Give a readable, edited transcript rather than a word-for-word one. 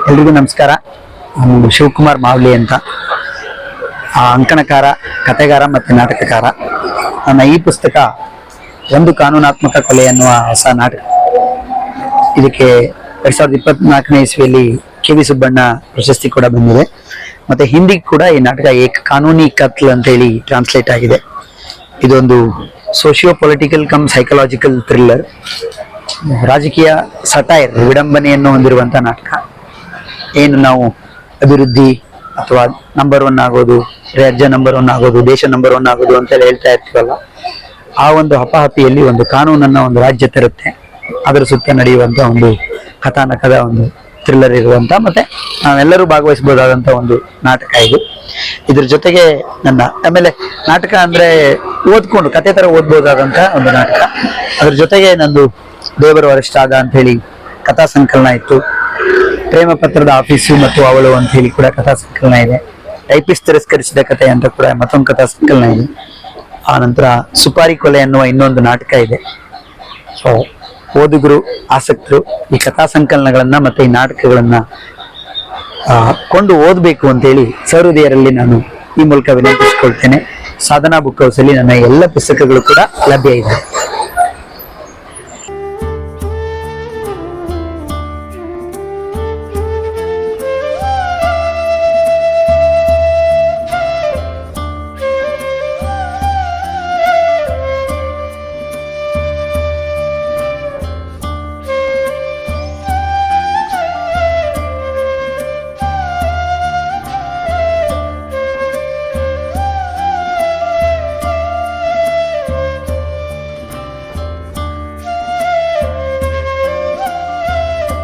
ಎಲ್ರಿಗೂ ನಮಸ್ಕಾರ. ನಾನು ಶಿವಕುಮಾರ್ ಮಾವ್ಲಿ ಅಂತ, ಅಂಕಣಕಾರ, ಕಥೆಗಾರ ಮತ್ತು ನಾಟಕಕಾರ. ನನ್ನ ಈ ಪುಸ್ತಕ ಒಂದು ಕಾನೂನಾತ್ಮಕ ಕೊಲೆ ಎನ್ನುವ ಹೊಸ ನಾಟಕ. ಇದಕ್ಕೆ 2024ನೇ ಇಸ್ವಿಯಲ್ಲಿ ಕೆ.ವಿ. ಸುಬ್ಬಣ್ಣ ಪ್ರಶಸ್ತಿ ಕೂಡ ಬಂದಿದೆ. ಮತ್ತೆ ಹಿಂದಿಗೆ ಕೂಡ ಈ ನಾಟಕ ಏಕ್ ಕಾನೂನಿ ಕತ್ಲ್ ಅಂತ ಹೇಳಿ ಟ್ರಾನ್ಸ್ಲೇಟ್ ಆಗಿದೆ. ಇದೊಂದು socio political come psychological thriller, ರಾಜಕೀಯ ಸಟೈರ್, ವಿಡಂಬನೆಯನ್ನು ಹೊಂದಿರುವಂತಹ ನಾಟಕ. ಏನು ನಾವು ಅಭಿವೃದ್ಧಿ ಅಥವಾ ನಂಬರ್ 1 ಆಗೋದು, ರಾಜ್ಯ ನಂಬರ್ 1 ಆಗೋದು, ದೇಶ ನಂಬರ್ 1 ಆಗೋದು ಅಂತ ಹೇಳ್ತಾ ಇರ್ತೀವಲ್ಲ, ಆ ಒಂದು ಹಪಾಹಪಿಯಲ್ಲಿ ಒಂದು ಕಾನೂನನ್ನ ಒಂದು ರಾಜ್ಯ ತರುತ್ತೆ. ಅದರ ಸುತ್ತ ನಡೆಯುವಂತ ಒಂದು ಕಥಾನಕದ ಒಂದು ಥ್ರಿಲ್ಲರ್ ಇರುವಂತ, ಮತ್ತೆ ನಾವೆಲ್ಲರೂ ಭಾಗವಹಿಸಬಹುದಾದಂತ ಒಂದು ನಾಟಕ ಇದು. ಇದ್ರ ಜೊತೆಗೆ ಆಮೇಲೆ ನಾಟಕ ಅಂದ್ರೆ ಓದ್ಕೊಂಡು ಕತೆ ತರ ಓದ್ಬೋದಾದಂತ ಒಂದು ನಾಟಕ. ಅದ್ರ ಜೊತೆಗೆ ನಂದು ದೇವರ ವರಿಷ್ಠಾದ ಅಂತ ಹೇಳಿ ಕಥಾ ಸಂಕಲನ ಇತ್ತು. ಪ್ರೇಮ ಪತ್ರದ ಆಫೀಸು ಮತ್ತು ಅವಳು ಅಂತ ಹೇಳಿ ಕೂಡ ಕಥಾ ಸಂಕಲನ ಇದೆ. ಟೈಪಿಸ್ಟ್ ತಿರಸ್ಕರಿಸಿದ ಕಥೆ ಅಂತ ಕೂಡ ಮತ್ತೊಂದು ಕಥಾ ಸಂಕಲನ ಇದೆ. ಆ ನಂತರ ಸುಪಾರಿ ಕೊಲೆ ಅನ್ನುವ ಇನ್ನೊಂದು ನಾಟಕ ಇದೆ. ಸೊ ಓದುಗರು, ಆಸಕ್ತರು ಈ ಕಥಾ ಸಂಕಲನಗಳನ್ನ ಮತ್ತೆ ಈ ನಾಟಕಗಳನ್ನ ಕೊಂಡು ಓದಬೇಕು ಅಂತ ಹೇಳಿ ಸಹೃದಯರಲ್ಲಿ ನಾನು ಈ ಮೂಲಕ ವಿನಂತಿಸಿಕೊಳ್ತೇನೆ. ಸಾಧನಾ ಬುಕ್ ಹೌಸ್ ಅಲ್ಲಿ ನನ್ನ ಎಲ್ಲ ಪುಸ್ತಕಗಳು ಕೂಡ ಲಭ್ಯ ಇದೆ.